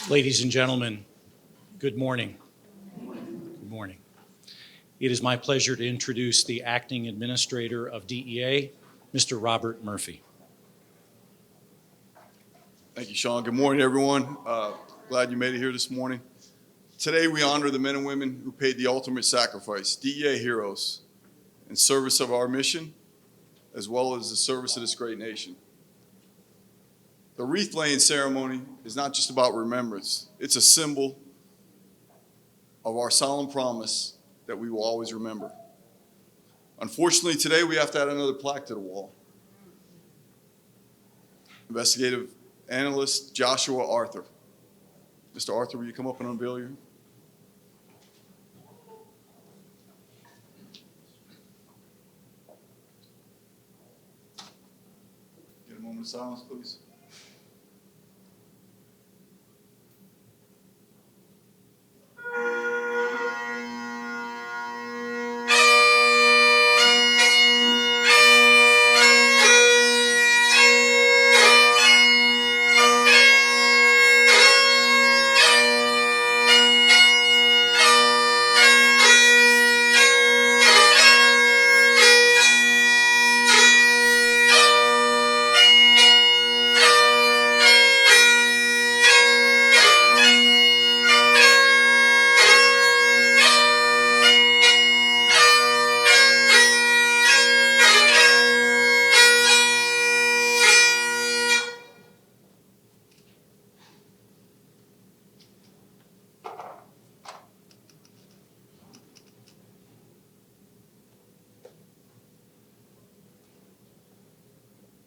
Ladies and gentlemen, good morning. Good morning. It is my pleasure to introduce the Acting Administrator of DEA, Mr. Robert Murphy. Thank you, Sean. Good morning, everyone. Glad you made it here this morning. Today, we honor the men and women who paid the ultimate sacrifice, DEA heroes, in service of our mission, as well as the service of this great nation. The wreath laying ceremony is not just about remembrance. It's a symbol of our solemn promise that we will always remember. Unfortunately, today we have to add another plaque to the wall. Investigative Analyst Joshua Arthur. Mr. Arthur, will you come up and unveil your? Get a moment of silence, please.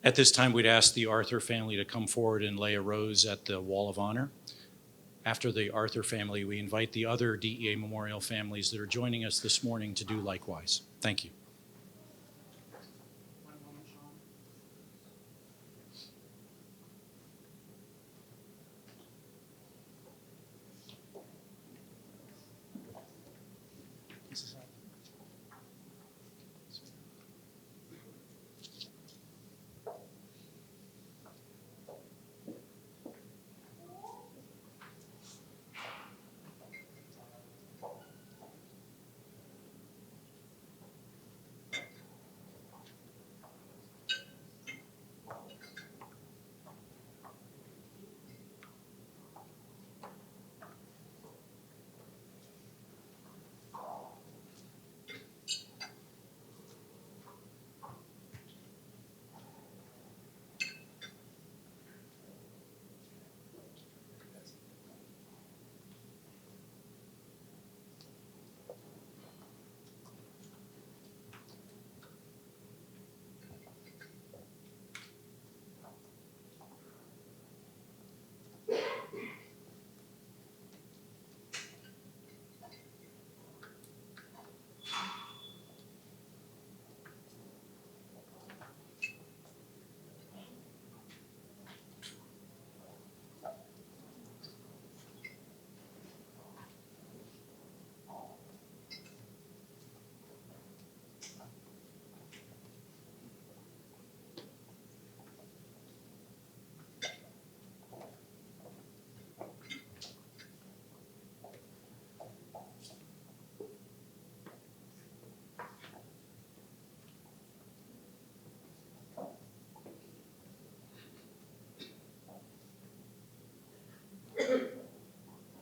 At this time, we'd ask the Arthur family to come forward and lay a rose at the Wall of Honor. After the Arthur family, we invite the other DEA Memorial families that are joining us this morning to do likewise. Thank you.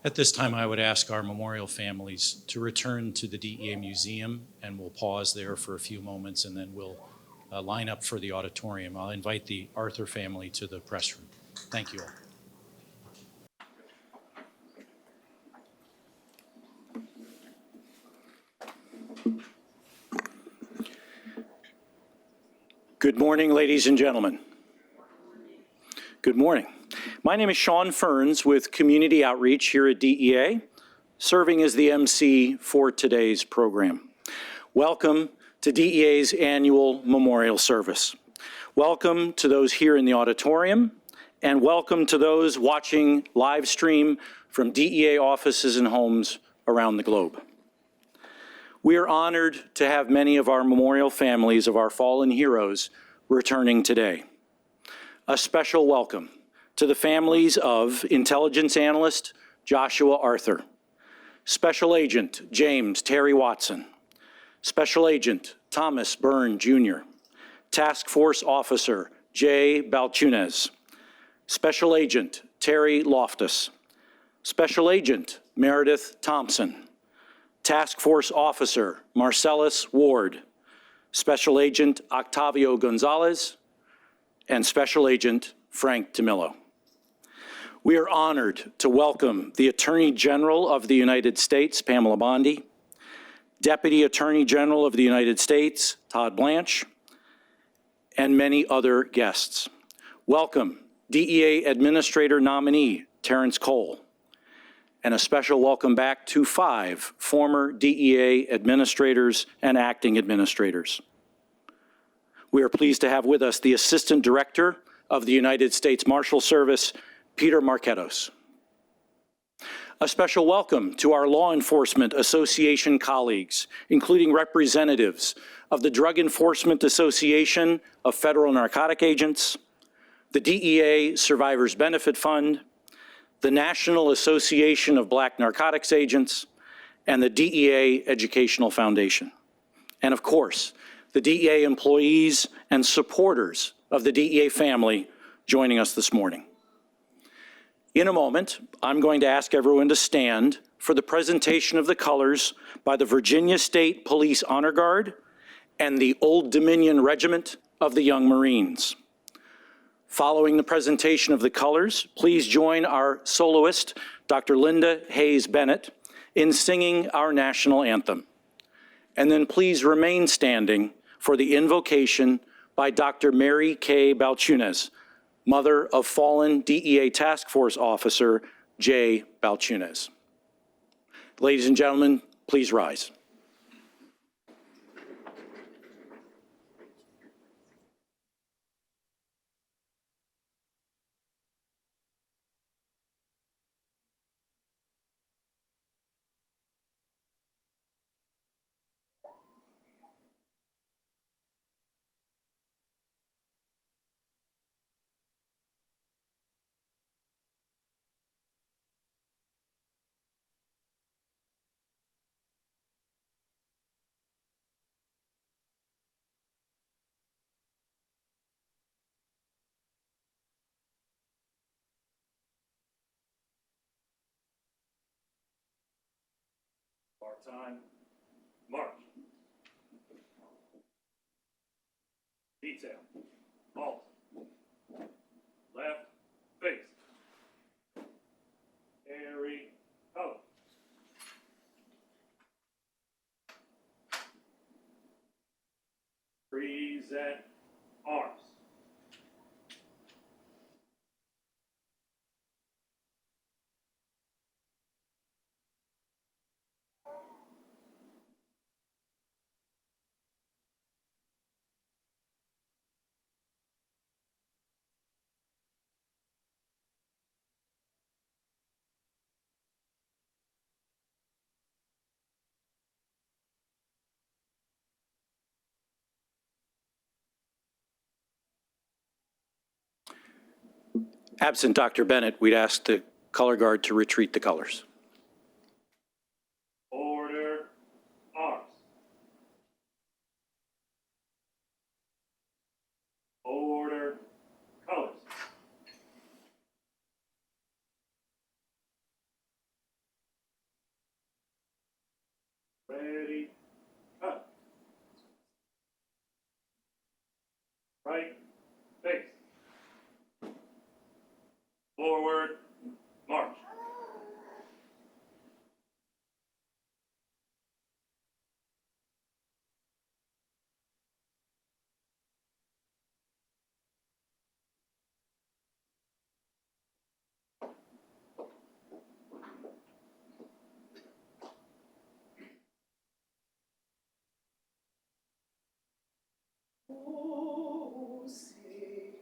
At this time, I would ask our memorial families to return to the DEA Museum, and we'll pause there for a few moments, and then we'll line up for the auditorium. I'll invite the Arthur family to the press room. Thank you all. Good morning, ladies and gentlemen. Good morning. My name is Sean Ferns with Community Outreach here at DEA, serving as the MC for today's program. Welcome to DEA's annual memorial service. Welcome to those here in the auditorium, and welcome to those watching live stream from DEA offices and homes around the globe. We are honored to have many of our memorial families of our fallen heroes returning today. A special welcome To the families of Intelligence Analyst Joshua Arthur, Special Agent James Terry Watson, Special Agent Thomas Byrne Jr., Task Force Officer Jay Balchunas, Special Agent Terry Loftus, Special Agent Meredith Thompson, Task Force Officer Marcellus Ward, Special Agent Octavio Gonzalez, and Special Agent Frank DeMillo. We are honored to welcome the Attorney General of the United States, Pamela Bondi, Deputy Attorney General of the United States, Todd Blanche, and many other guests. Welcome, DEA Administrator nominee, Terrence Cole, and a special welcome back to 5 former DEA administrators and acting administrators. We are pleased to have with us the Assistant Director of the United States Marshal Service, Peter Marquetos. A special welcome to our Law Enforcement Association colleagues, including representatives of the Drug Enforcement Association of Federal Narcotic Agents, the DEA Survivors Benefit Fund, the National Association of Black Narcotics Agents, and the DEA Educational Foundation. And of course, the DEA employees and supporters of the DEA family joining us this morning. In a moment, I'm going to ask everyone to stand for the presentation of the colors by the Virginia State Police Honor Guard and the Old Dominion Regiment of the Young Marines. Following the presentation of the colors, please join our soloist, Dr. Linda Hayes Bennett, in singing our national anthem. And then please remain standing for the invocation by Dr. Mary K. Balchunas, mother of fallen DEA Task Force Officer Jay Balchunas. Ladies and gentlemen, please rise. Part-time, march. Detail, halt. Left, face. Carry, color. Present arms. Absent Dr. Bennett, we'd ask the color guard to retreat the colors. Order, arms. Order, colors. Ready, cut. Right, face. Forward, march. Oh, say,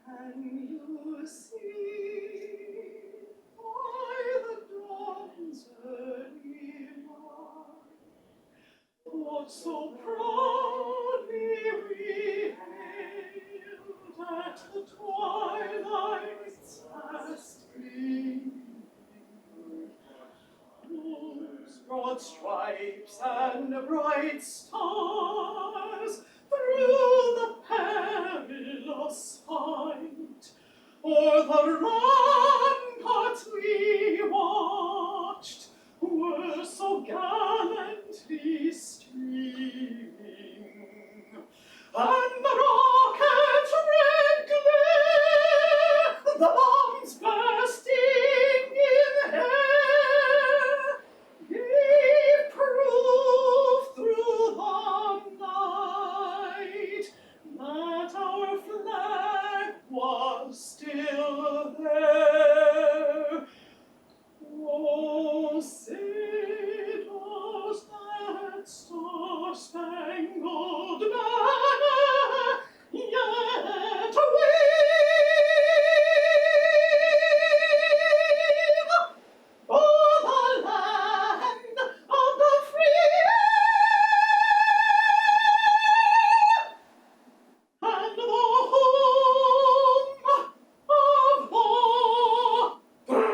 can you see by the dawn's early light what so proudly we hailed at the twilight's broad stripes and bright stars through the perilous fight, o'er the ramparts we watched were so gallantly streaming, and the rocket's red glare, the bombs bursting in air, gave proof through the night that our flag was still there. Oh, say does that star-spangled banner yet wave o'er the land of the free and the home of the brave?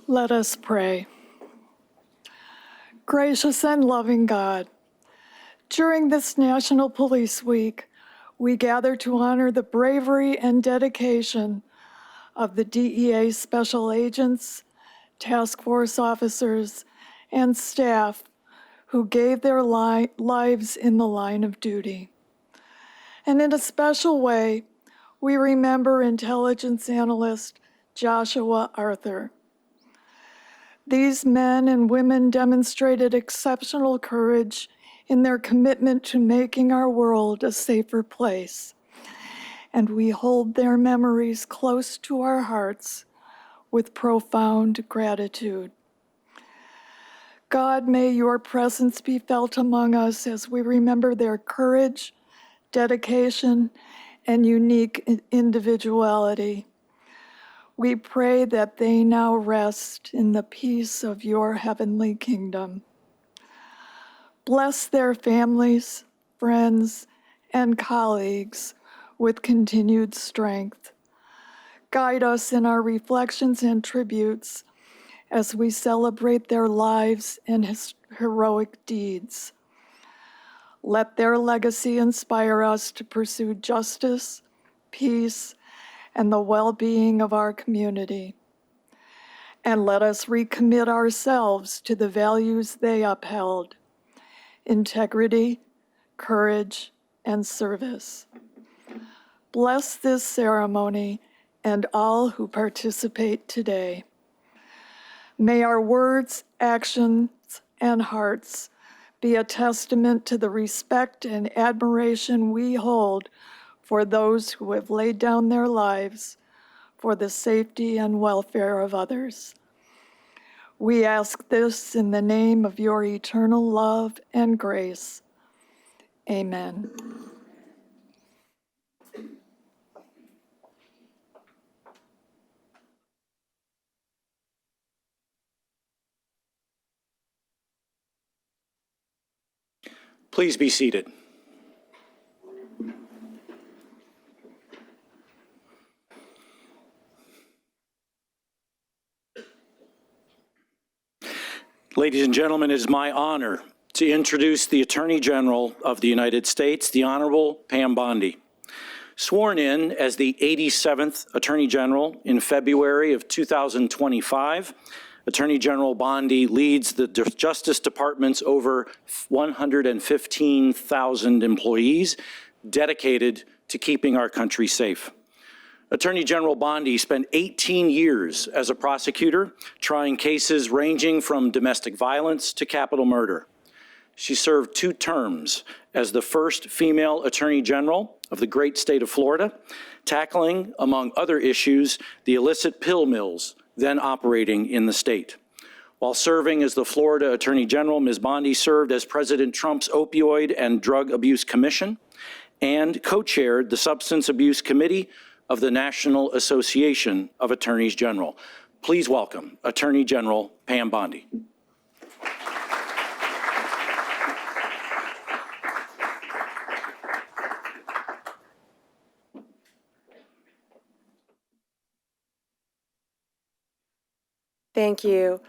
Let us pray. Gracious and loving God, during this National Police Week, we gather to honor the bravery and dedication of the DEA special agents, task force officers, and staff who gave their lives in the line of duty. And in a special way, we remember intelligence analyst Joshua Arthur. These men and women demonstrated exceptional courage in their commitment to making our world a safer place, and we hold their memories close to our hearts with profound gratitude. God, may your presence be felt among us as we remember their courage, dedication, and unique individuality. We pray that they now rest in the peace of your heavenly kingdom. Bless their families, friends, and colleagues with continued strength. Guide us in our reflections and tributes as we celebrate their lives and heroic deeds. Let their legacy inspire us to pursue justice, peace, and the well-being of our community. And let us recommit ourselves to the values they upheld: integrity, courage, and service. Bless this ceremony and all who participate today. May our words, actions, and hearts be a testament to the respect and admiration we hold for those who have laid down their lives for the safety and welfare of others. We ask this in the name of your eternal love and grace. Amen. Please be seated. Ladies and gentlemen, it is my honor to introduce the Attorney General of the United States, the Honorable Pam Bondi. Sworn in as the 87th Attorney General in February of 2025, Attorney General Bondi leads the Justice Department's over 115,000 employees dedicated to keeping our country safe. Attorney General Bondi spent 18 years as a prosecutor, trying cases ranging from domestic violence to capital murder. She served 2 terms as the first female Attorney General of the great state of Florida, tackling, among other issues, the illicit pill mills then operating in the state. While serving as the Florida Attorney General, Ms. Bondi served as President Trump's Opioid and Drug Abuse Commission and co-chaired the Substance Abuse Committee of the National Association of Attorneys General. Please welcome Attorney General Pam Bondi. Thank you.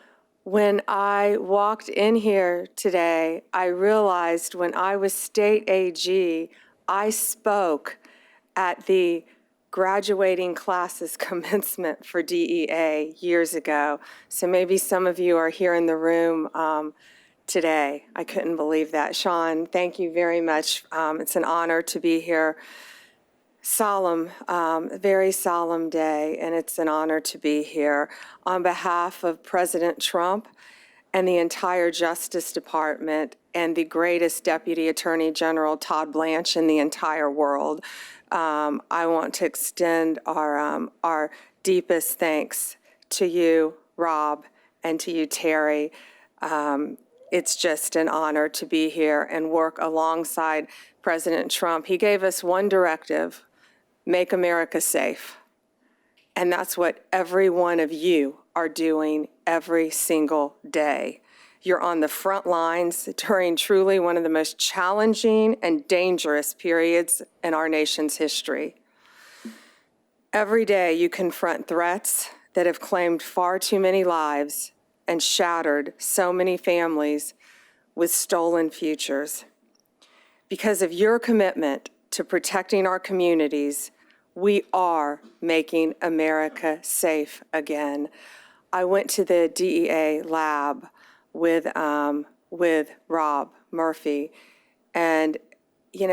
When I walked in here today, I realized when I was state AG, I spoke at the graduating classes commencement for DEA years ago. So maybe some of you are here in the room today. I couldn't believe that. Sean, thank you very much. It's an honor to be here. Solemn, very solemn day, and it's an honor to be here. On behalf of President Trump and the entire Justice Department and the greatest Deputy Attorney General, Todd Blanche, in the entire world, I want to extend our deepest thanks to you, Rob, and to you, Terry. It's just an honor to be here and work alongside President Trump. He gave us one directive: make America safe. And that's what every one of you are doing every single day. You're on the front lines during truly one of the most challenging and dangerous periods in our nation's history. Every day you confront threats that have claimed far too many lives and shattered so many families with stolen futures. Because of your commitment to protecting our communities, we are making America safe again. I went to the DEA lab with Rob Murphy and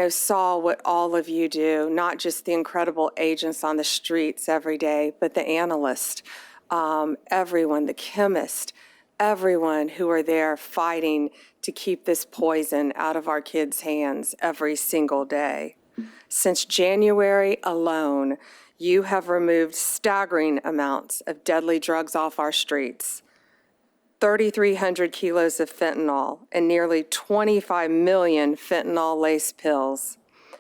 saw what all of you do, not just the incredible agents on the streets every day, but the analyst, everyone, the chemist, everyone who are there fighting to keep this poison out of our kids' hands every single day. Since January alone, you have removed staggering amounts of deadly drugs off our streets. 3,300 kilos of fentanyl and nearly 25 million fentanyl-laced pills,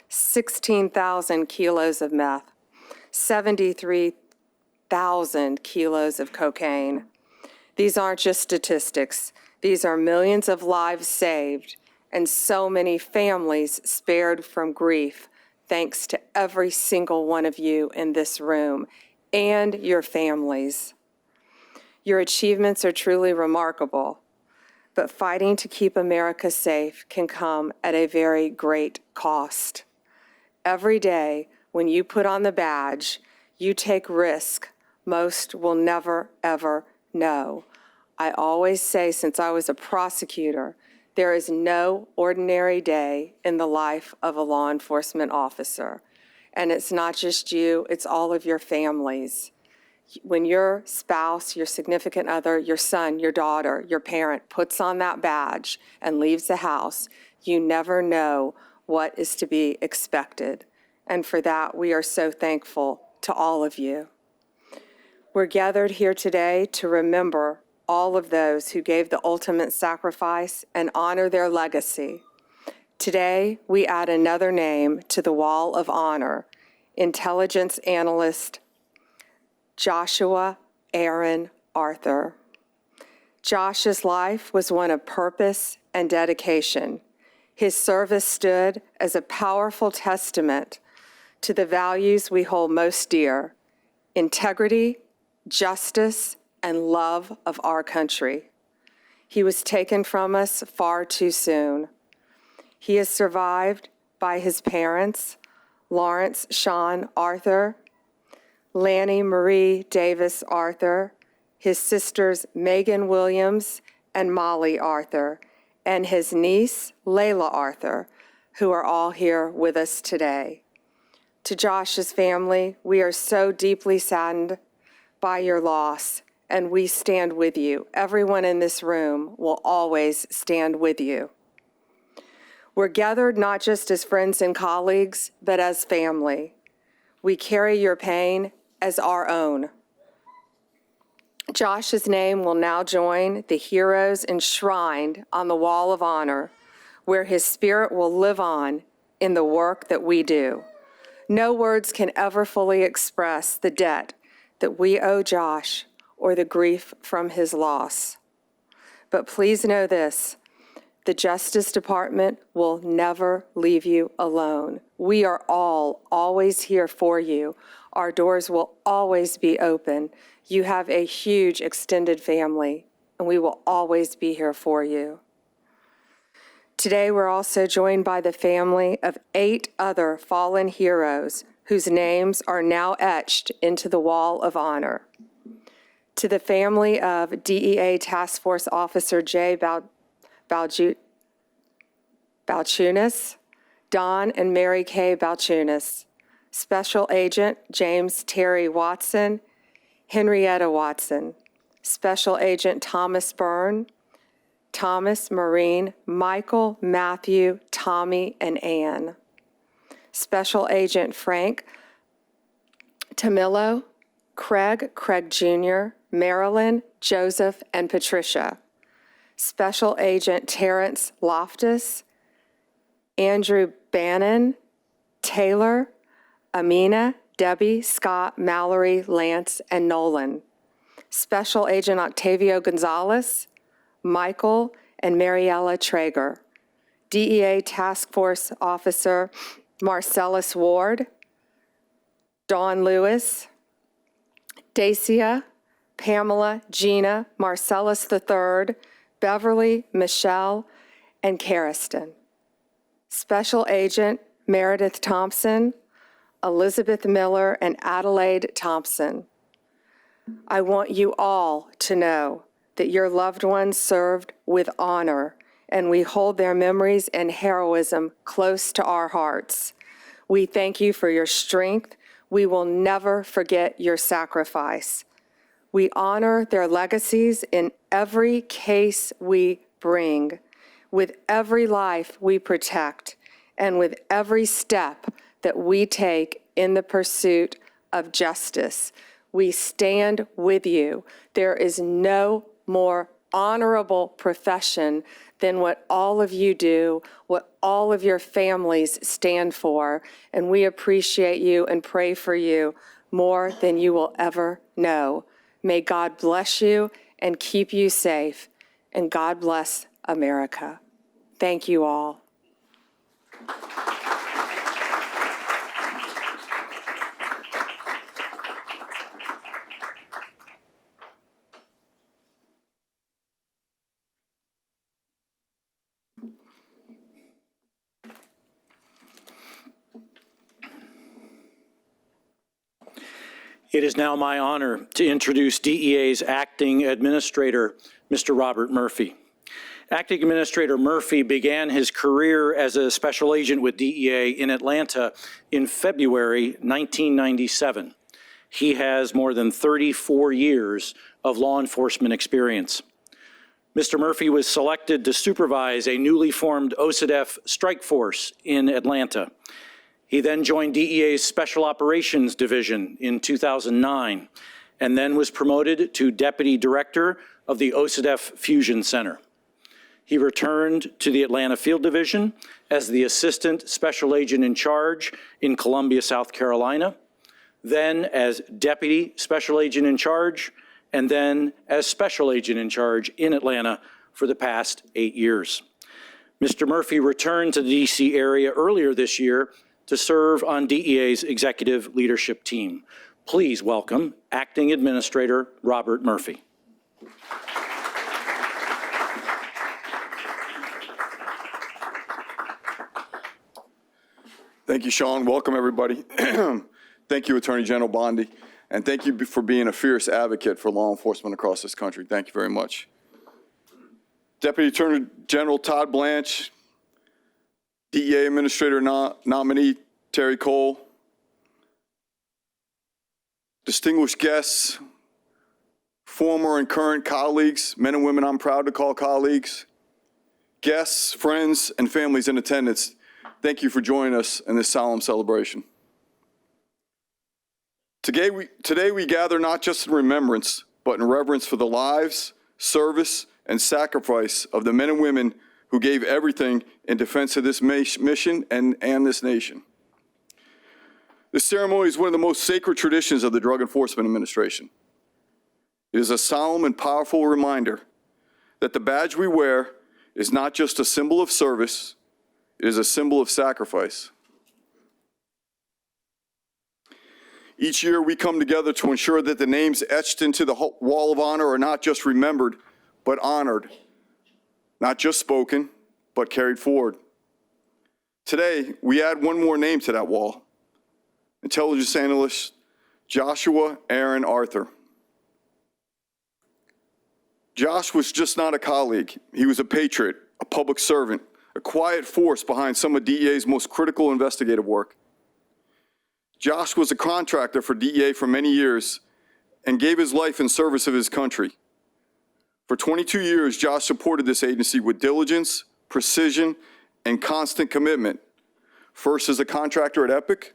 16,000 kilos of meth, 73,000 kilos of cocaine. These aren't just statistics. These are millions of lives saved and so many families spared from grief, thanks to every single one of you in this room and your families. Your achievements are truly remarkable, but fighting to keep America safe can come at a very great cost. Every day, when you put on the badge, you take risk most will never, ever know. I always say, since I was a prosecutor, there is no ordinary day in the life of a law enforcement officer. And it's not just you, it's all of your families. When your spouse, your significant other, your son, your daughter, your parent puts on that badge and leaves the house, you never know what is to be expected. And for that, we are so thankful to all of you. We're gathered here today to remember all of those who gave the ultimate sacrifice and honor their legacy. Today, we add another name to the wall of honor: intelligence analyst Joshua Aaron Arthur. Josh's life was one of purpose and dedication. His service stood as a powerful testament to the values we hold most dear: integrity, justice, and love of our country. He was taken from us far too soon. He is survived by his parents, Lawrence Sean Arthur, Lanny Marie Davis Arthur, his sisters Megan Williams and Molly Arthur, and his niece Layla Arthur, who are all here with us today. To Josh's family, we are so deeply saddened by your loss, and we stand with you. Everyone in this room will always stand with you. We're gathered not just as friends and colleagues, but as family. We carry your pain as our own. Josh's name will now join the heroes enshrined on the Wall of Honor, where his spirit will live on in the work that we do. No words can ever fully express the debt that we owe Josh or the grief from his loss. But please know this, the Justice Department will never leave you alone. We are all always here for you. Our doors will always be open. You have a huge extended family, and we will always be here for you. Today, we're also joined by the family of 8 other fallen heroes whose names are now etched into the Wall of Honor. To the family of DEA Task Force Officer Jay Balchunas, Don and Mary Kay Balchunas, Special Agent James Terry Watson, Henrietta Watson, Special Agent Thomas Byrne, Thomas, Maureen, Michael, Matthew, Tommy, and Ann. Special Agent Frank Tamillo, Craig Jr., Marilyn, Joseph, and Patricia. Special Agent Terrence Loftus, Andrew Bannon, Taylor, Amina, Debbie, Scott, Mallory, Lance, and Nolan. Special Agent Octavio Gonzalez, Michael, and Mariella Traeger. DEA Task Force Officer Marcellus Ward, Dawn Lewis, Dacia, Pamela, Gina, Marcellus III, Beverly, Michelle, and Kariston. Special Agent Meredith Thompson, Elizabeth Miller, and Adelaide Thompson. I want you all to know that your loved ones served with honor, and we hold their memories and heroism close to our hearts. We thank you for your strength. We will never forget your sacrifice. We honor their legacies in every case we bring, with every life we protect, and with every step that we take in the pursuit of justice. We stand with you. There is no more honorable profession than what all of you do, what all of your families stand for, and we appreciate you and pray for you more than you will ever know. May God bless you and keep you safe, and God bless America. Thank you all. It is now my honor to introduce DEA's Acting Administrator, Mr. Robert Murphy. Acting Administrator Murphy began his career as a special agent with DEA in Atlanta in February 1997. He has more than 34 years of law enforcement experience. Mr. Murphy was selected to supervise a newly formed OCDF strike force in Atlanta. He then joined DEA's Special Operations Division in 2009, and then was promoted to Deputy Director of the OCDF Fusion Center. He returned to the Atlanta Field Division as the Assistant Special Agent in Charge in Columbia, South Carolina, then as Deputy Special Agent in Charge, and then as Special Agent in Charge in Atlanta for the past 8 years. Mr. Murphy returned to the DC area earlier this year to serve on DEA's executive leadership team. Please welcome Acting Administrator Robert Murphy. Thank you, Sean. Welcome, everybody. Thank you, Attorney General Bondi, and thank you for being a fierce advocate for law enforcement across this country. Thank you very much. Deputy Attorney General Todd Blanche, DEA Administrator nominee Terry Cole, distinguished guests, former and current colleagues, men and women I'm proud to call colleagues, guests, friends, and families in attendance, thank you for joining us in this solemn celebration. Today we gather not just in remembrance, but in reverence for the lives, service, and sacrifice of the men and women who gave everything in defense of this mission and this nation. This ceremony is one of the most sacred traditions of the Drug Enforcement Administration. It is a solemn and powerful reminder that the badge we wear is not just a symbol of service, it is a symbol of sacrifice. Each year we come together to ensure that the names etched into the Wall of Honor are not just remembered, but honored. Not just spoken, but carried forward. Today, we add one more name to that wall. Intelligence Analyst Joshua Aaron Arthur. Josh was just not a colleague. He was a patriot, a public servant, a quiet force behind some of DEA's most critical investigative work. Josh was a contractor for DEA for many years and gave his life in service of his country. For 22 years, Josh supported this agency with diligence, precision, and constant commitment, first as a contractor at Epic,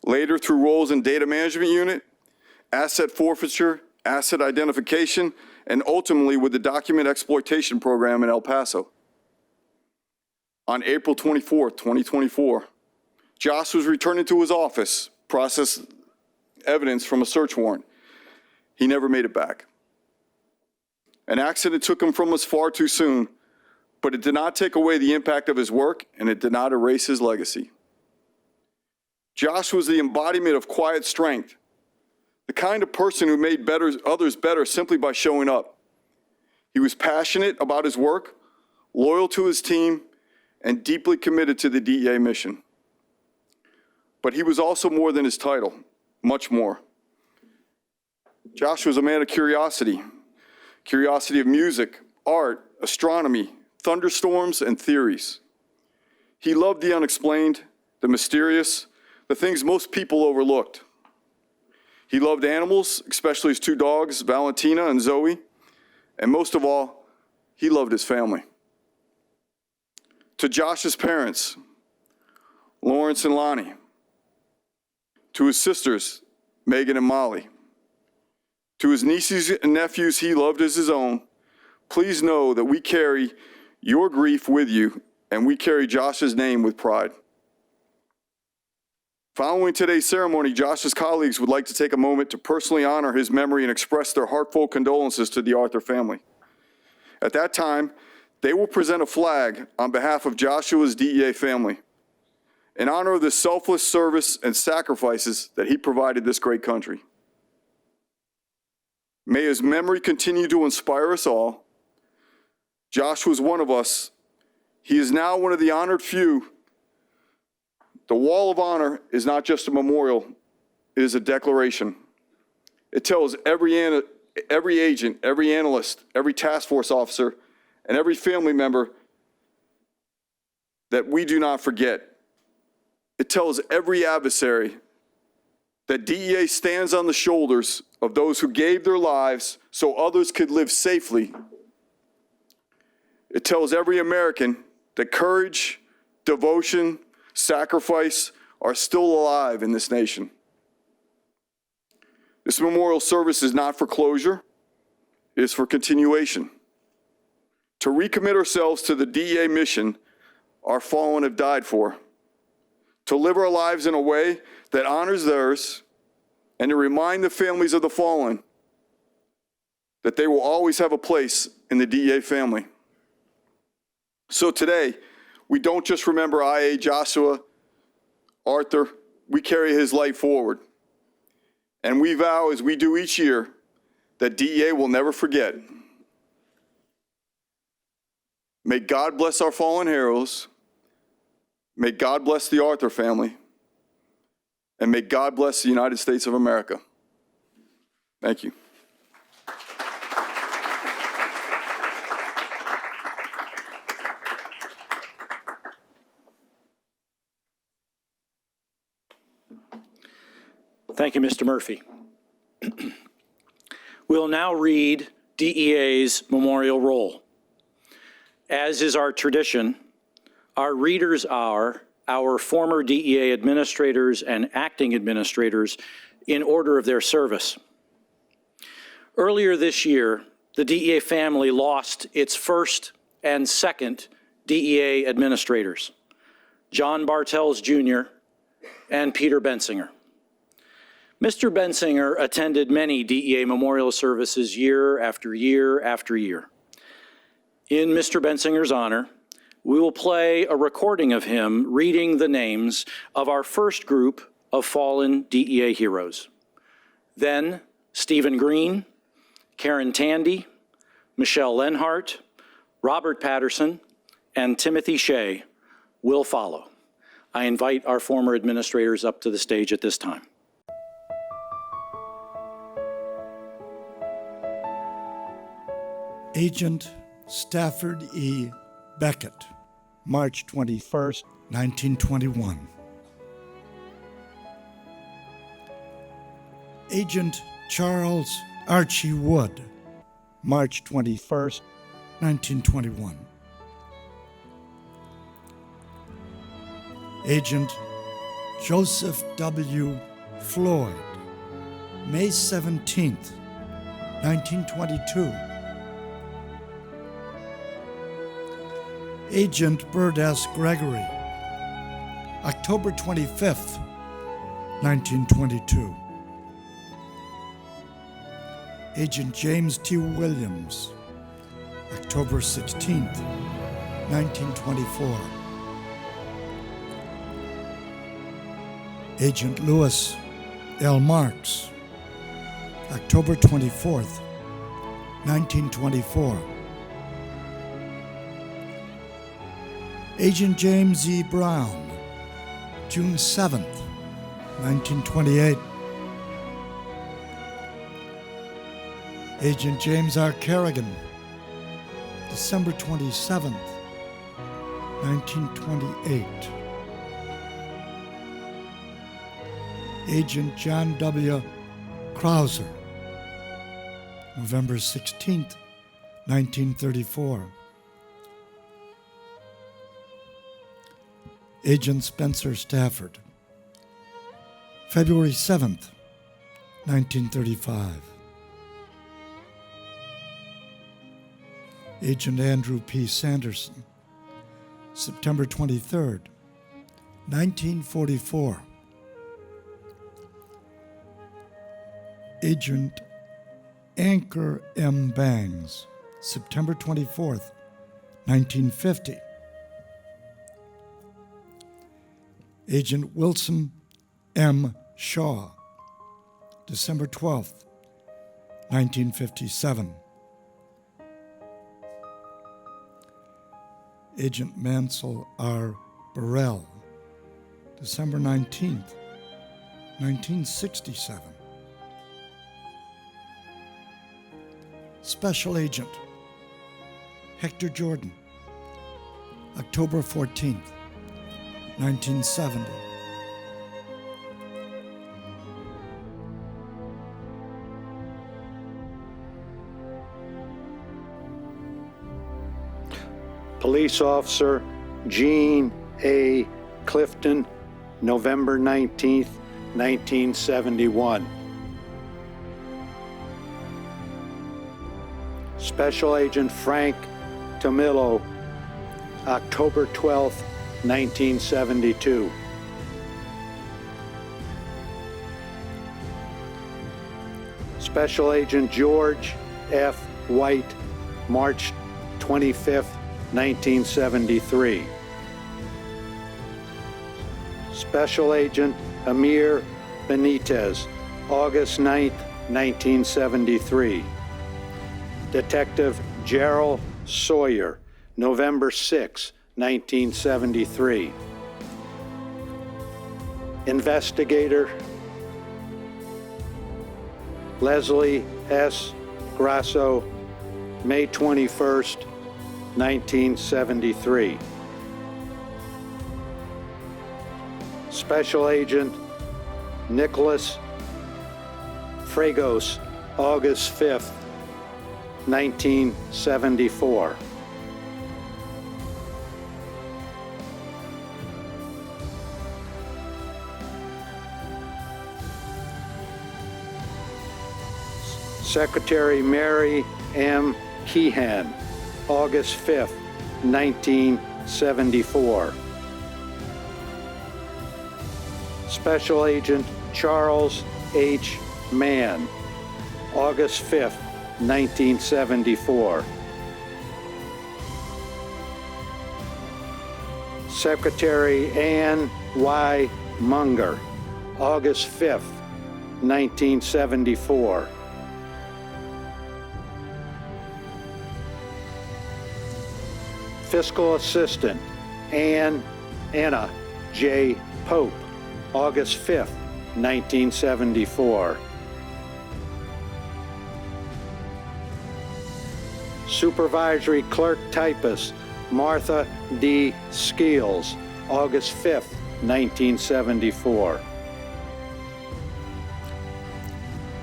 later through roles in data management unit, asset forfeiture, asset identification, and ultimately with the document exploitation program in El Paso. On April 24, 2024, Josh was returning to his office, process evidence from a search warrant. He never made it back. An accident took him from us far too soon, but it did not take away the impact of his work, and it did not erase his legacy. Josh was the embodiment of quiet strength, the kind of person who made others better simply by showing up. He was passionate about his work, loyal to his team, and deeply committed to the DEA mission. But he was also more than his title, much more. Josh was a man of curiosity of music, art, astronomy, thunderstorms, and theories. He loved the unexplained, the mysterious, the things most people overlooked. He loved animals, especially his two dogs, Valentina and Zoe, and most of all, he loved his family. To Josh's parents, Lawrence and Lonnie, to his sisters, Megan and Molly, to his nieces and nephews he loved as his own, please know that we carry your grief with you, and we carry Josh's name with pride. Following today's ceremony, Josh's colleagues would like to take a moment to personally honor his memory and express their heartfelt condolences to the Arthur family. At that time, they will present a flag on behalf of Joshua's DEA family in honor of the selfless service and sacrifices that he provided this great country. May his memory continue to inspire us all. Josh was one of us. He is now one of the honored few. The Wall of Honor is not just a memorial, it is a declaration. It tells every agent, every analyst, every task force officer, and every family member that we do not forget. It tells every adversary that DEA stands on the shoulders of those who gave their lives so others could live safely. It tells every American that courage, devotion, sacrifice are still alive in this nation. This memorial service is not for closure, it is for continuation. To recommit ourselves to the DEA mission our fallen have died for. To live our lives in a way that honors theirs, and to remind the families of the fallen that they will always have a place in the DEA family. So today, we don't just remember IA Joshua Arthur, we carry his light forward. And we vow, as we do each year, that DEA will never forget. May God bless our fallen heroes. May God bless the Arthur family. And may God bless the United States of America. Thank you. Thank you, Mr. Murphy. We'll now read DEA's memorial roll. As is our tradition, our readers are our former DEA administrators and acting administrators in order of their service. Earlier this year, the DEA family lost its first and second DEA administrators, John Bartels Jr. and Peter Bensinger. Mr. Bensinger attended many DEA Memorial services year after year after year. In Mr. Bensinger's honor, we will play a recording of him reading the names of our first group of fallen DEA heroes. Then Stephen Green, Karen Tandy, Michelle Lenhart, Robert Patterson, and Timothy Shea will follow. I invite our former administrators up to the stage at this time. Agent Stafford E. Beckett, March 21st, 1921. Agent Charles Archie Wood, March 21st, 1921. Agent Joseph W. Floyd, May 17th, 1922. Agent Bert S. Gregory, October 25th, 1922. Agent James T. Williams, October 16th, 1924. Agent Louis L. Marks, October 24th, 1924. Agent James E. Brown, June 7th, 1928. Agent James R. Kerrigan, December 27th, 1928. Agent John W. Krauser, November 16th, 1934. Agent Spencer Stafford, February 7th, 1935. Agent Andrew P. Sanderson, September 23rd, 1944. Agent Anchor M. Bangs, September 24th, 1950. Agent Wilson M. Shaw, December 12th, 1957. Agent Mansell R. Burrell, December 19th, 1967. Special Agent Hector Jordan, October 14th, 1970. Police Officer Gene A. Clifton, November 19th, 1971. Special Agent Frank Tomillo, October 12th, 1972. Special Agent George F. White, March 25th, 1973. Special Agent Amir Benitez, August 9th, 1973. Detective Gerald Sawyer, November 6, 1973. Investigator Leslie S. Grasso, May 21st, 1973. Special Agent Nicholas Fragos, August 5th, 1974. Secretary Mary M. Keehan, August 5th, 1974. Special Agent Charles H. Mann, August 5th, 1974. Secretary Ann Y. Munger, August 5th, 1974. Fiscal Assistant Anna J. Pope, August 5th, 1974. Supervisory Clerk Typist Martha D. Skeels, August 5th, 1974.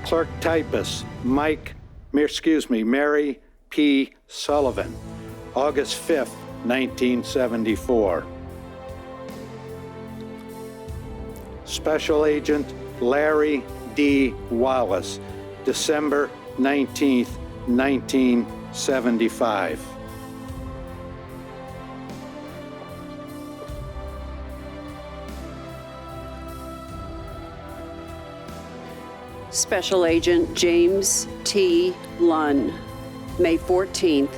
Clerk Typist Mary P. Sullivan, August 5th, 1974. Special Agent Larry D. Wallace, December 19th, 1975. Special Agent James T. Lunn, May 14th,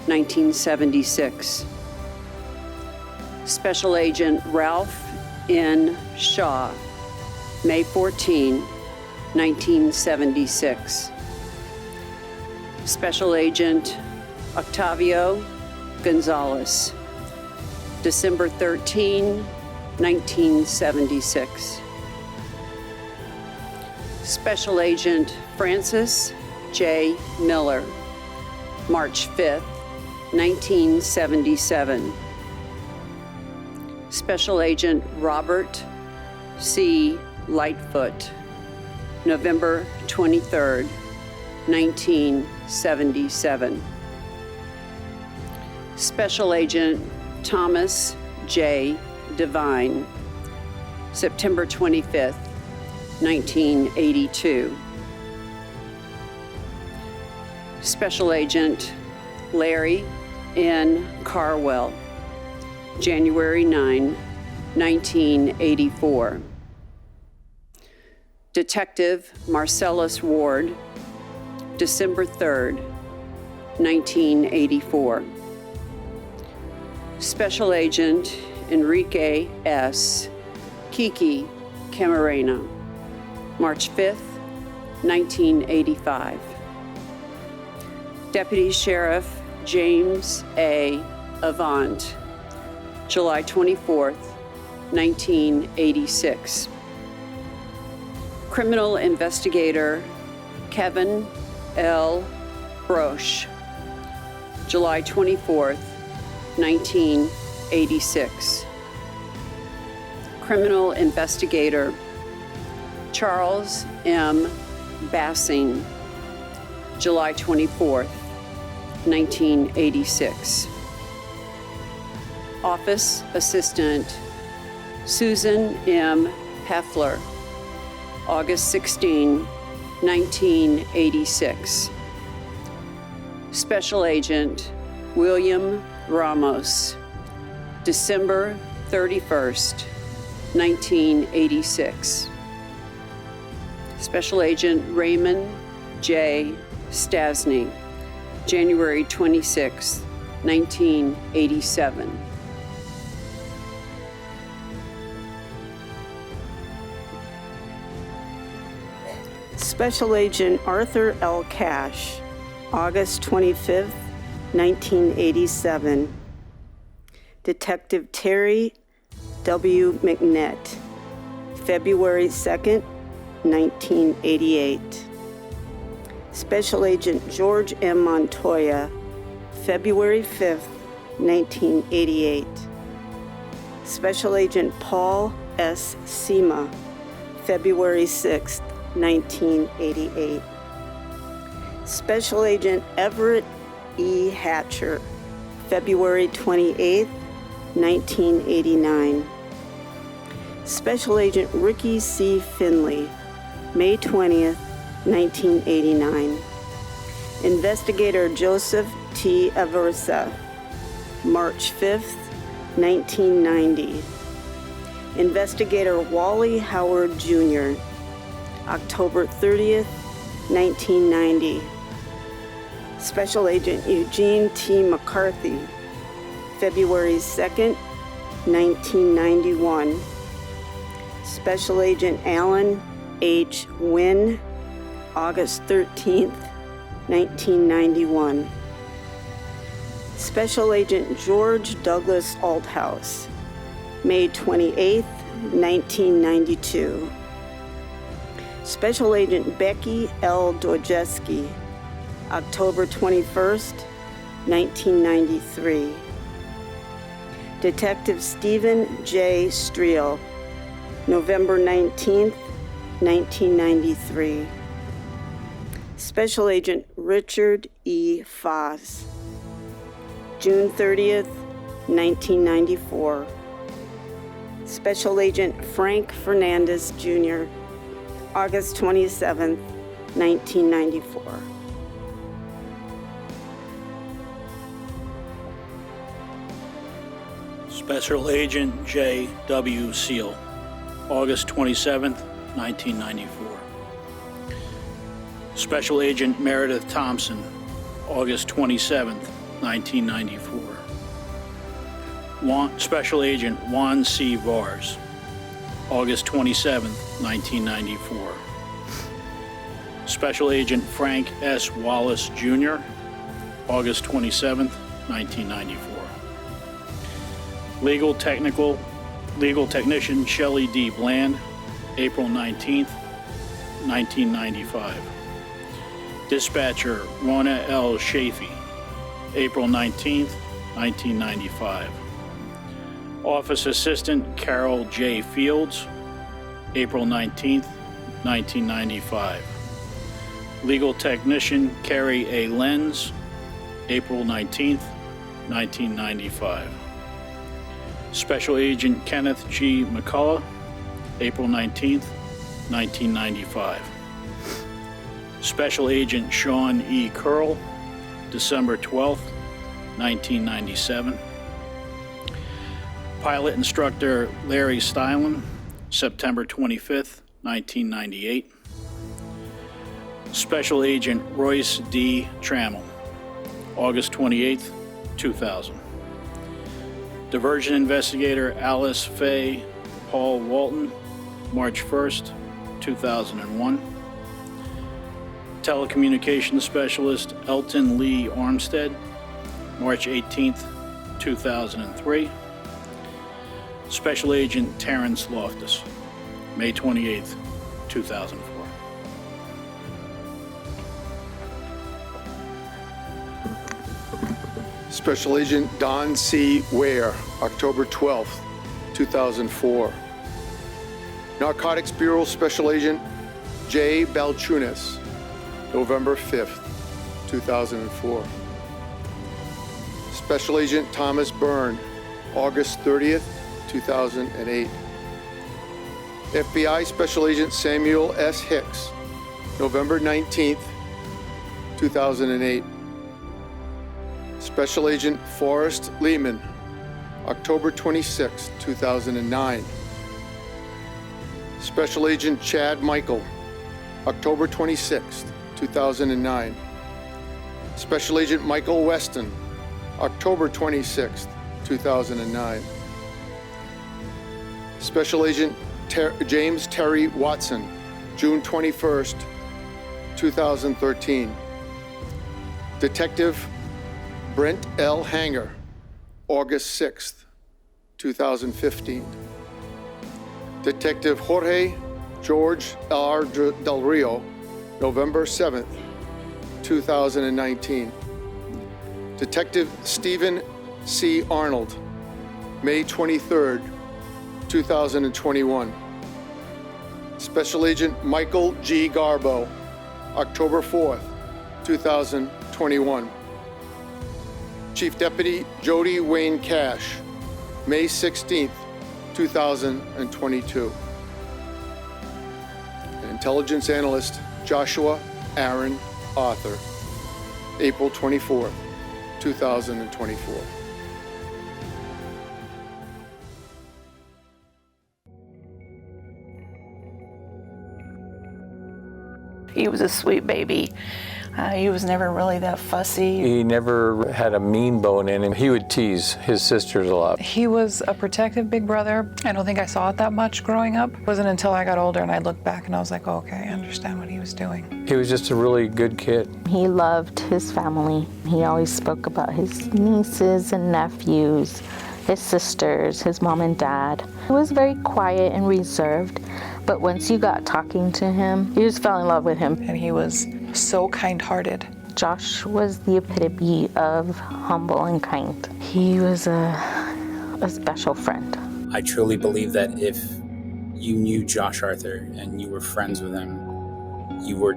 1976. Special Agent Ralph N. Shaw, May 14, 1976. Special Agent Octavio Gonzalez, December 13, 1976. Special Agent Francis J. Miller, March 5th, 1977. Special Agent Robert C. Lightfoot, November 23rd, 1977. Special Agent Thomas J. Devine, September 25th, 1982. Special Agent Larry N. Carwell, January 9, 1984. Detective Marcellus Ward, December 3rd, 1984. Special Agent Enrique S. Kiki Camarena, March 5th, 1985. Deputy Sheriff James A. Avant, July 24th, 1986. Criminal Investigator Kevin L. Broche, July 24th, 1986. Criminal Investigator Charles M. Bassing, July 24th, 1986. Office Assistant Susan M. Heffler, August 16, 1986. Special Agent William Ramos, December 31st, 1986. Special Agent Raymond J. Stasny, January 26, 1987. Special Agent Arthur L. Cash, August 25th, 1987. Detective Terry W. McNett, February 2nd, 1988. Special Agent George M. Montoya, February 5th, 1988. Special Agent Paul S. Sema, February 6th, 1988. Special Agent Everett E. Hatcher, February 28th, 1989. Special Agent Ricky C. Finley, May 20th, 1989. Investigator Joseph T. Aversa, March 5th, 1990. Investigator Wally Howard Jr., October 30th, 1990. Special Agent Eugene T. McCarthy, February 2nd, 1991. Special Agent Alan H. Wynn, August 13th, 1991. Special Agent George Douglas Althouse, May 28th, 1992. Special Agent Becky L. Dorjeski, October 21st, 1993. Detective Stephen J. Streel, November 19th, 1993. Special Agent Richard E. Foss, June 30th, 1994. Special Agent Frank Fernandez Jr., August 27th, 1994. Special Agent J. W. Seal, August 27th, 1994. Special Agent Meredith Thompson, August 27th, 1994. Special Agent Juan C. Vars, August 27th, 1994. Special Agent Frank S. Wallace Jr., August 27th, 1994. Legal Technician Shelley D. Bland, April 19th, 1995. Dispatcher Rona L. Chafee, April 19th, 1995. Office Assistant Carol J. Fields, April 19th, 1995. Legal Technician Carrie A. Lenz, April 19th, 1995. Special Agent Kenneth G. McCullough, April 19th, 1995. Special Agent Sean E. Curl, December 12th, 1997. Pilot Instructor Larry Stylen, September 25th, 1998. Special Agent Royce D. Trammell, August 28th, 2000. Diversion Investigator Alice Faye Paul Walton, March 1st, 2001. Telecommunications Specialist Elton Lee Armstead, March 18th, 2003. Special Agent Terrence Loftus, May 28th, 2004. Special Agent Don C. Ware, October 12th, 2004. Narcotics Bureau Special Agent J. Balchunas, November 5th, 2004. Special Agent Thomas Byrne, August 30th, 2008. FBI Special Agent Samuel S. Hicks, November 19th, 2008. Special Agent Forrest Lehman, October 26, 2009. Special Agent Chad Michael, October 26, 2009. Special Agent Michael Weston, October 26, 2009. Special Agent James Terry Watson, June 21st, 2013. Detective Brent L. Hanger, August 6th, 2015. Detective Jorge George R. Del Rio, November 7th, 2019. Detective Stephen C. Arnold, May 23rd, 2021. Special Agent Michael G. Garbo, October 4th, 2021. Chief Deputy Jody Wayne Cash, May 16th, 2022. Intelligence Analyst Joshua Aaron Arthur. April 24th, 2024. He was a sweet baby. He was never really that fussy. He never had a mean bone in him. He would tease his sisters a lot. He was a protective big brother. I don't think I saw it that much growing up. It wasn't until I got older and I looked back and I was like, oh, okay, I understand what he was doing. He was just a really good kid. He loved his family. He always spoke about his nieces and nephews, his sisters, his mom and dad. He was very quiet and reserved, but once you got talking to him, you just fell in love with him. And he was so kind-hearted. Josh was the epitome of humble and kind. He was a special friend. I truly believe that if you knew Josh Arthur and you were friends with him, you were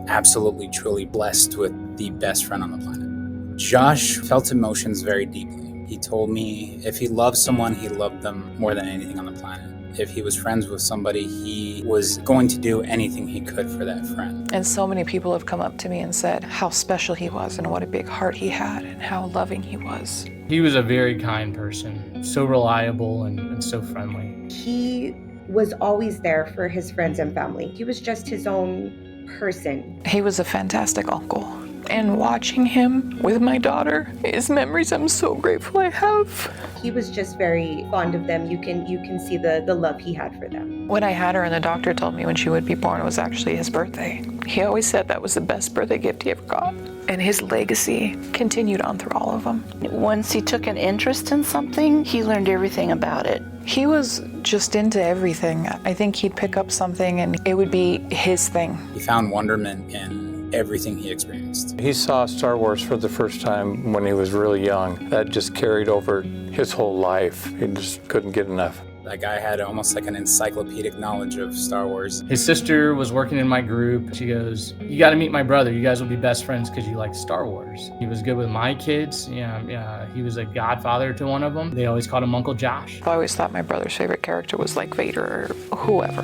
absolutely, truly blessed with the best friend on the planet. Josh felt emotions very deeply. He told me if he loved someone, he loved them more than anything on the planet. If he was friends with somebody, he was going to do anything he could for that friend. And so many people have come up to me and said how special he was and what a big heart he had and how loving he was. He was a very kind person, so reliable and so friendly. He was always there for his friends and family. He was just his own person. He was a fantastic uncle. And watching him with my daughter, his memories I'm so grateful I have. He was just very fond of them. You can see the love he had for them. When I had her and the doctor told me when she would be born, it was actually his birthday. He always said that was the best birthday gift he ever got. And his legacy continued on through all of them. Once he took an interest in something, he learned everything about it. He was just into everything. I think he'd pick up something and it would be his thing. He found wonderment in everything he experienced. He saw Star Wars for the first time when he was really young. That just carried over his whole life. He just couldn't get enough. That guy had almost like an encyclopedic knowledge of Star Wars. His sister was working in my group. She goes, you got to meet my brother. You guys will be best friends because you like Star Wars. He was good with my kids. He was a godfather to one of them. They always called him Uncle Josh. I always thought my brother's favorite character was like Vader or whoever.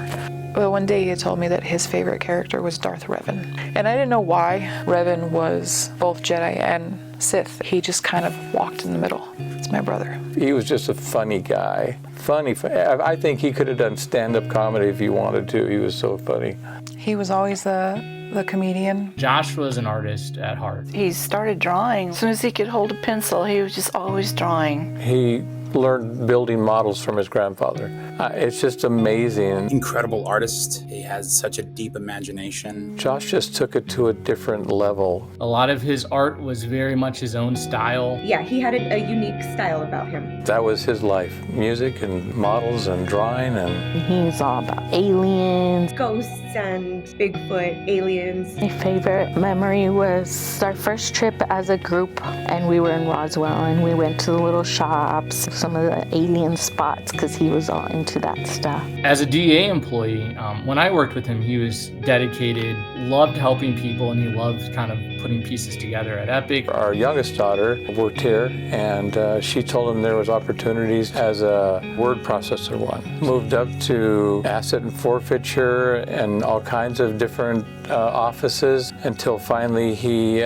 But one day he told me that his favorite character was Darth Revan. And I didn't know why. Revan was both Jedi and Sith. He just kind of walked in the middle. It's my brother. He was just a funny guy. Funny. I think he could have done stand-up comedy if he wanted to. He was so funny. He was always the comedian. Josh was an artist at heart. He started drawing. As soon as he could hold a pencil, he was just always drawing. He learned building models from his grandfather. It's just amazing. Incredible artist. He has such a deep imagination. Josh just took it to a different level. A lot of his art was very much his own style. Yeah, he had a unique style about him. That was his life. Music and models and drawing and... He's all about aliens. Ghosts and Bigfoot, aliens. My favorite memory was our first trip as a group, and we were in Roswell, and we went to the little shops, some of the alien spots, because he was all into that stuff. As a DEA employee, when I worked with him, he was dedicated, loved helping people, and he loved kind of putting pieces together at Epic. Our youngest daughter worked here, and she told him there was opportunities as a word processor one. Moved up to asset and forfeiture and all kinds of different offices until finally he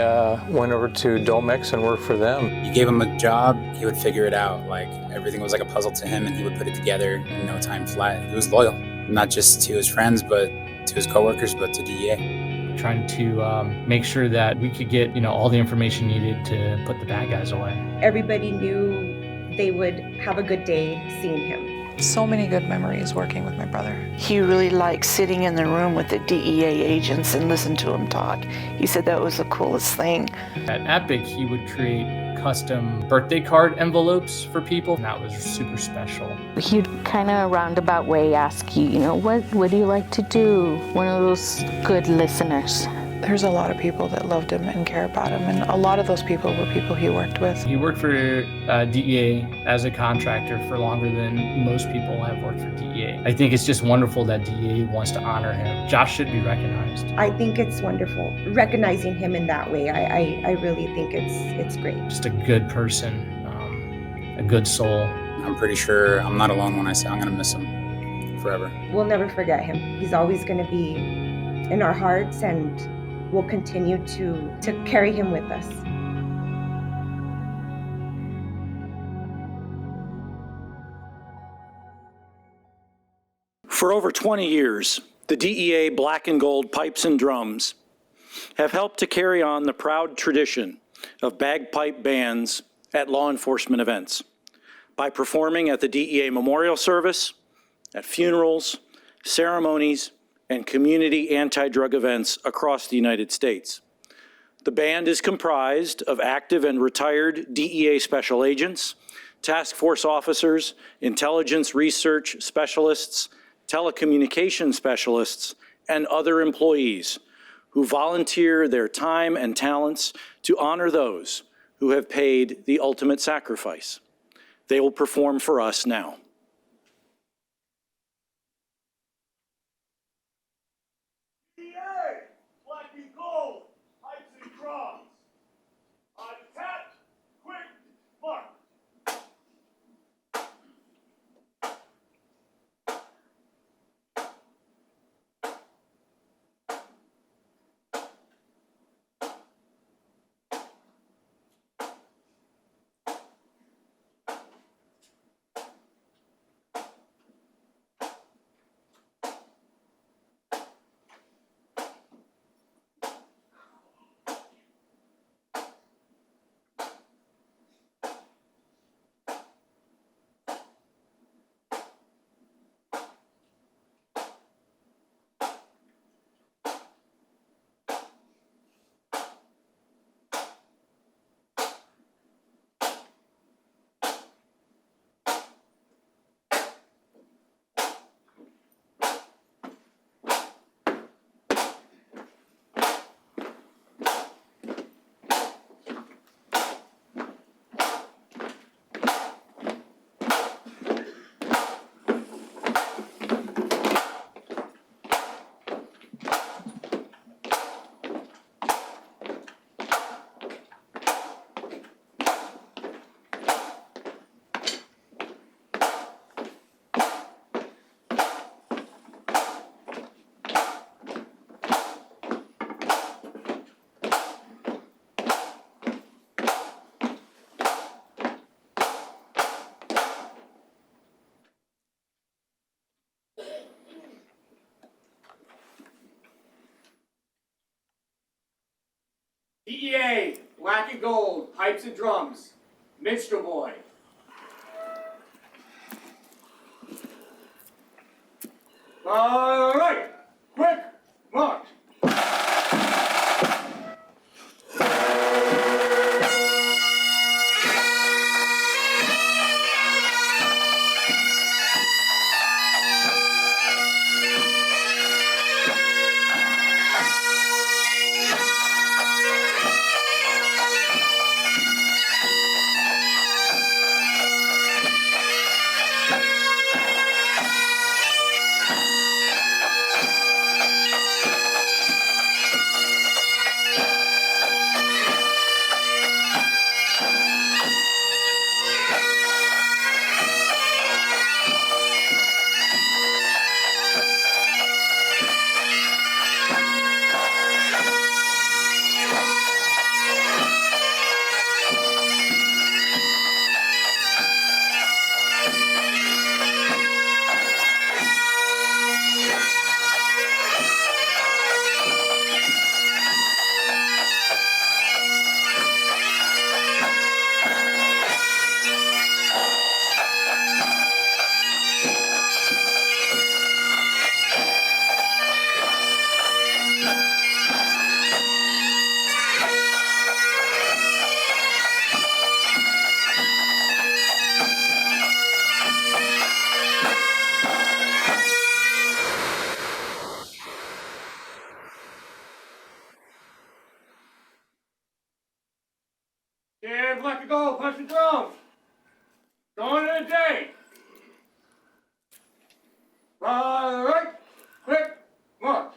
went over to Domex and worked for them. You gave him a job, he would figure it out. Like everything was like a puzzle to him and he would put it together in no time flat. He was loyal, not just to his friends, but to his coworkers, but to DEA. Trying to make sure that we could get, all the information needed to put the bad guys away. Everybody knew they would have a good day seeing him. So many good memories working with my brother. He really liked sitting in the room with the DEA agents and listen to them talk. He said that was the coolest thing. At Epic, he would create custom birthday card envelopes for people, and that was super special. He'd kind of roundabout way ask you, what do you like to do? One of those good listeners. There's a lot of people that loved him and care about him, and a lot of those people were people he worked with. He worked for DEA as a contractor for longer than most people have worked for DEA. I think it's just wonderful that DEA wants to honor him. Josh should be recognized. I think it's wonderful recognizing him in that way. I really think it's great. Just a good person, a good soul. I'm pretty sure I'm not alone when I say I'm going to miss him forever. We'll never forget him. He's always going to be in our hearts and we'll continue to carry him with us. For over 20 years, the DEA Black and Gold Pipes and Drums have helped to carry on the proud tradition of bagpipe bands at law enforcement events by performing at the DEA Memorial Service, at funerals, ceremonies, and community anti-drug events across the United States. The band is comprised of active and retired DEA special agents, task force officers, intelligence research specialists, telecommunication specialists, and other employees who volunteer their time and talents to honor those who have paid the ultimate sacrifice. They will perform for us now. DEA, black and gold, pipes and drums. On tap, quick, mark. DEA, black and gold, pipes and drums, minstrel boy. All right, quick, march. Yeah, black and gold, punch and drums. Going in a day. All right, quick, march.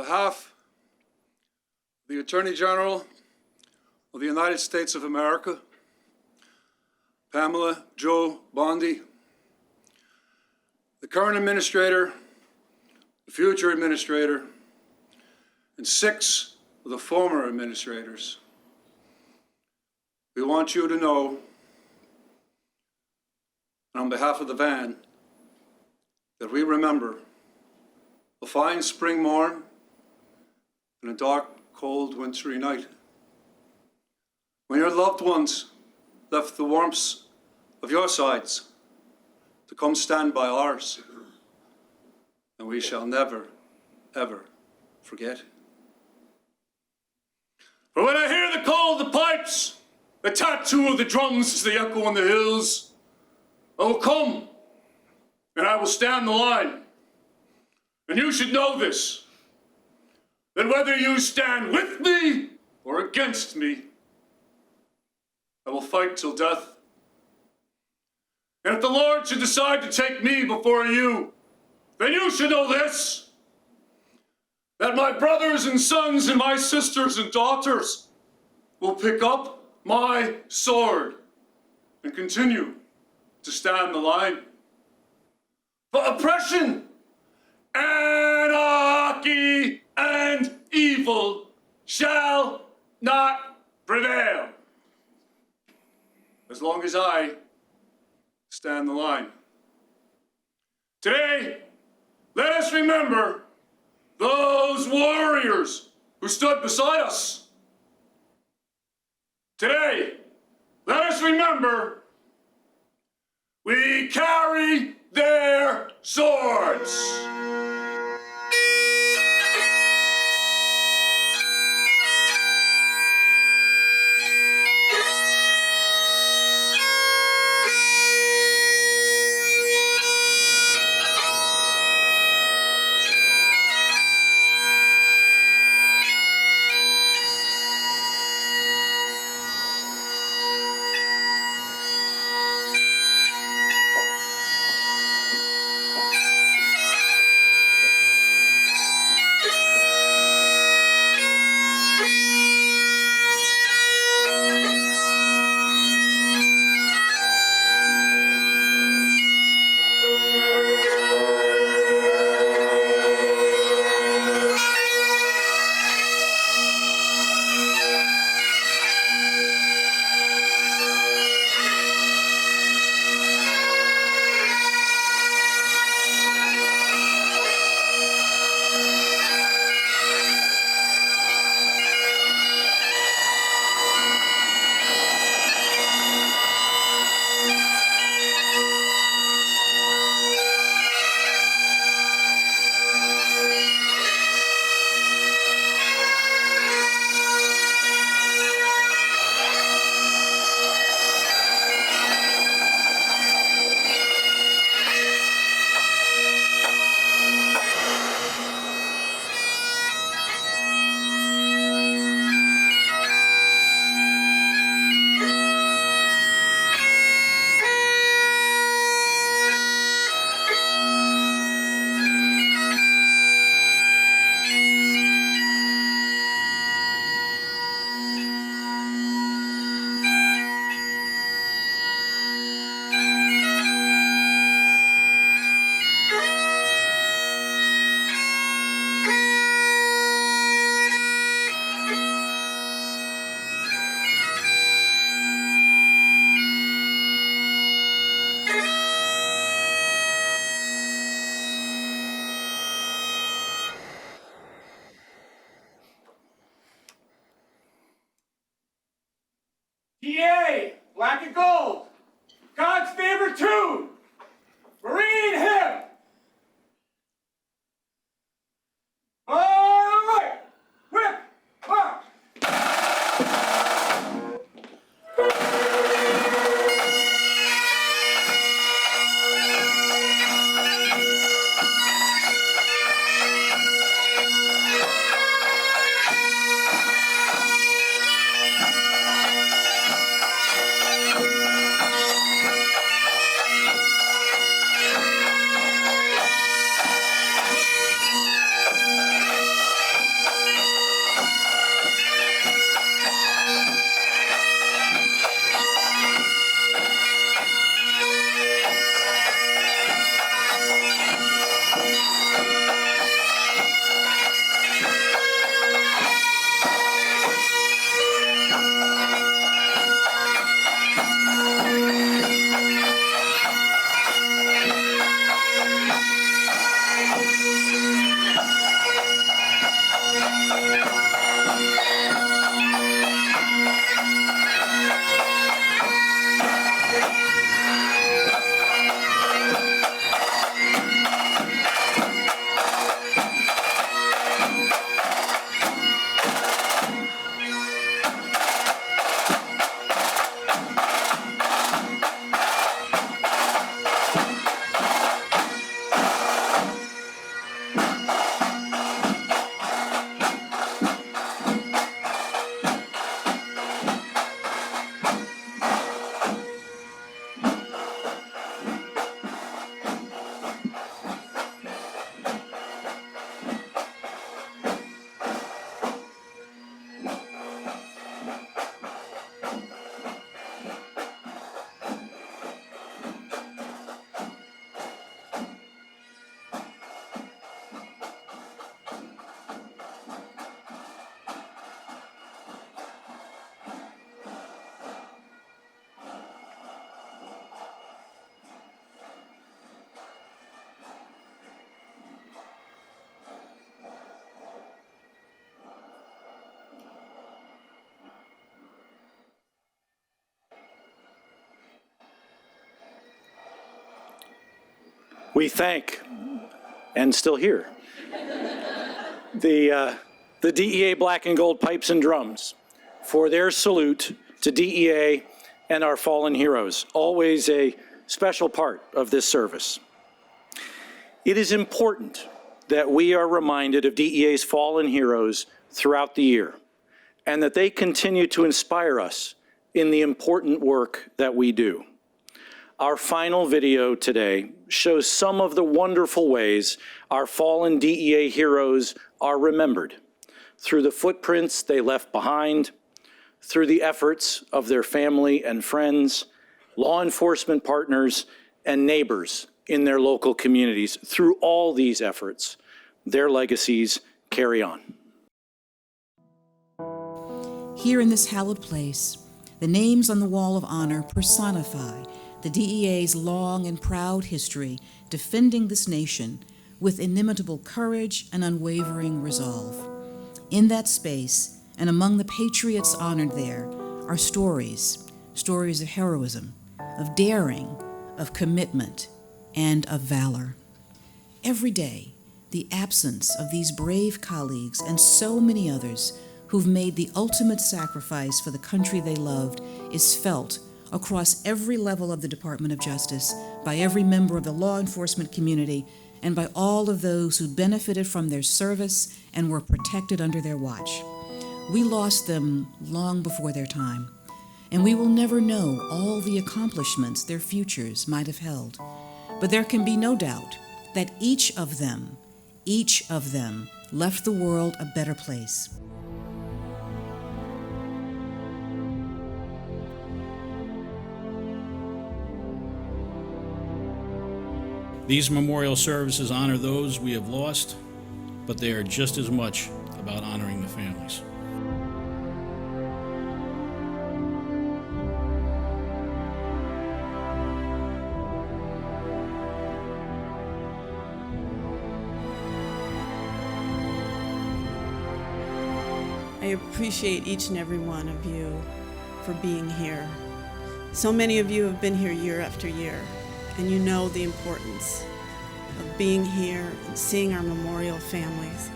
behalf of the Attorney General of the United States of America, Pamela Jo Bondi, the current administrator, the future administrator, and 6 of the former administrators, we want you to know, on behalf of the van, that we remember a fine spring morn and a dark, cold, wintry night, when your loved ones left the warmth of your sides to come stand by ours, and we shall never, ever forget. For when I hear the call of the pipes, the tattoo of the drums as they echo on the hills, I will come and I will stand the line. And you should know this, that whether you stand with me or against me, I will fight till death. And if the Lord should decide to take me before you, then you should know this, that my brothers and sons and my sisters and daughters will pick up my sword and continue to stand the line. For oppression, anarchy, and evil shall not prevail as long as I stand the line. Today, let us remember those warriors who stood beside us. Today, let us remember we carry their swords. We thank, and still here, the DEA Black and Gold Pipes and Drums for their salute to DEA and our fallen heroes, always a special part of this service. It is important that we are reminded of DEA's fallen heroes throughout the year, and that they continue to inspire us in the important work that we do. Our final video today shows some of the wonderful ways our fallen DEA heroes are remembered, through the footprints they left behind, through the efforts of their family and friends, law enforcement partners, and neighbors in their local communities. Through all these efforts, their legacies carry on. Here in this hallowed place, the names on the wall of honor personify the DEA's long and proud history defending this nation with inimitable courage and unwavering resolve. In that space, and among the patriots honored there, are stories of heroism, of daring, of commitment, and of valor. Every day, the absence of these brave colleagues and so many others who've made the ultimate sacrifice for the country they loved is felt across every level of the Department of Justice, by every member of the law enforcement community, and by all of those who benefited from their service and were protected under their watch. We lost them long before their time, and we will never know all the accomplishments their futures might have held. But there can be no doubt that each of them left the world a better place. These memorial services honor those we have lost, but they are just as much about honoring the families. I appreciate each and every one of you for being here. So many of you have been here year after year, and you know the importance of being here and seeing our memorial families.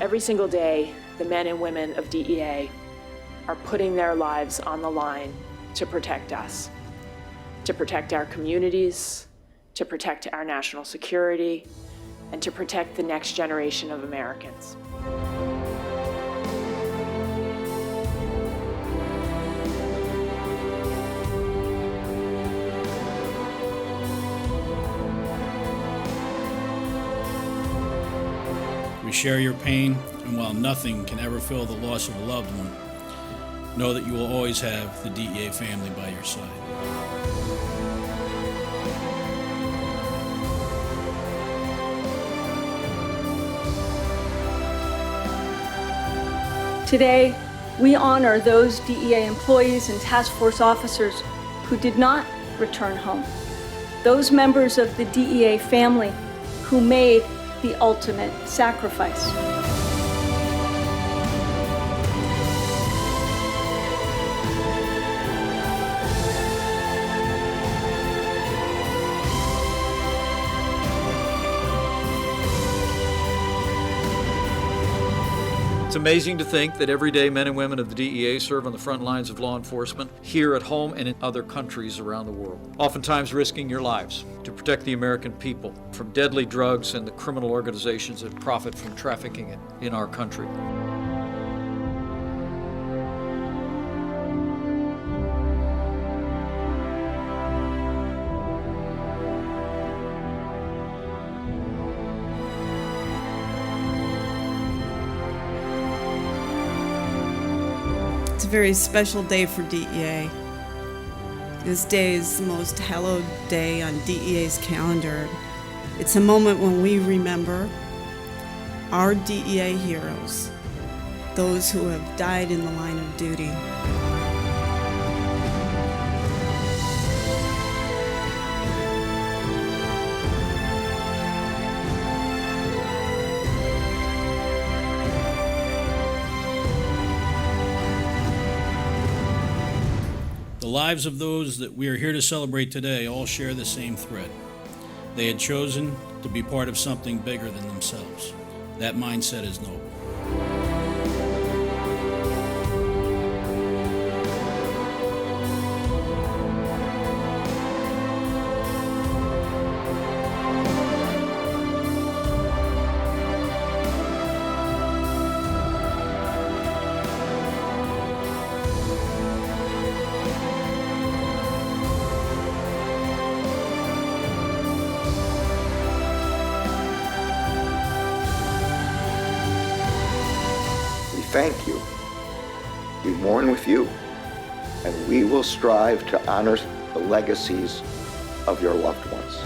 Every single day, the men and women of DEA are putting their lives on the line to protect us, to protect our communities, to protect our national security, and to protect the next generation of Americans. We share your pain, and while nothing can ever fill the loss of a loved one, know that you will always have the DEA family by your side. Today, We honor those DEA employees and task force officers who did not return home, those members of the DEA family who made the ultimate sacrifice. It's amazing to think that everyday men and women of the DEA serve on the front lines of law enforcement here at home and in other countries around the world, oftentimes risking your lives to protect the American people from deadly drugs and the criminal organizations that profit from trafficking it in our country. It's a very special day for DEA. This day is the most hallowed day on DEA's calendar. It's a moment when we remember our DEA heroes, those who have died in the line of duty. The lives of those that we are here to celebrate today all share the same thread. They had chosen to be part of something bigger than themselves. That mindset is noble. Thank you. We mourn with you, and we will strive to honor the legacies of your loved ones.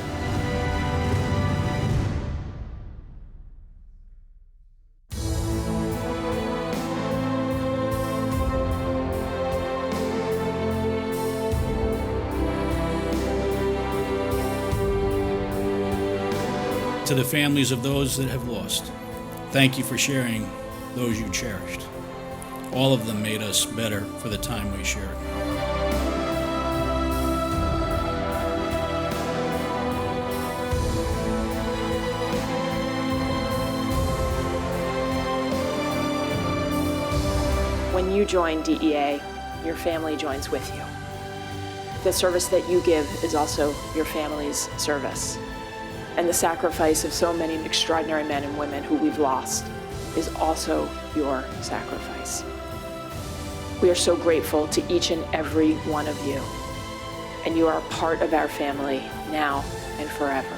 To the families of those that have lost, thank you for sharing those you cherished. All of them made us better for the time we shared. When you join DEA, your family joins with you. The service that you give is also your family's service. And the sacrifice of so many extraordinary men and women who we've lost is also your sacrifice. We are so grateful to each and every one of you, and you are a part of our family now and forever.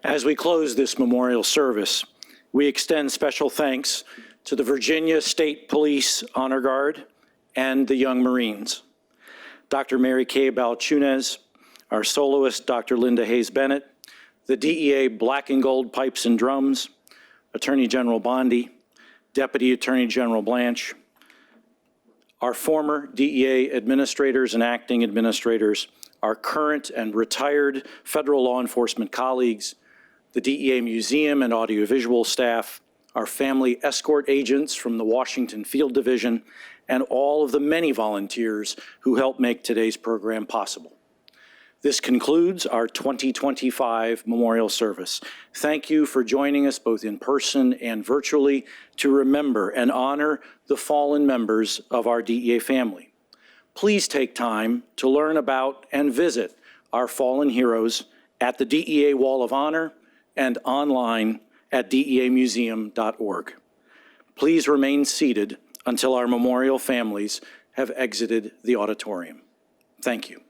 As we close this memorial service, we extend special thanks to the Virginia State Police Honor Guard and the Young Marines. Dr. Mary Kay Balchunas, our soloist, Dr. Linda Hayes Bennett, the DEA Black and Gold Pipes and Drums, Attorney General Bondi, Deputy Attorney General Blanche, our former DEA administrators and acting administrators, our current and retired federal law enforcement colleagues, the DEA Museum and audiovisual staff, our family escort agents from the Washington Field Division, and all of the many volunteers who helped make today's program possible. This concludes our 2025 memorial service. Thank you for joining us both in person and virtually to remember and honor the fallen members of our DEA family. Please take time to learn about and visit our fallen heroes at the DEA Wall of Honor and online at deamuseum.org. Please remain seated until our memorial families have exited the auditorium. Thank you.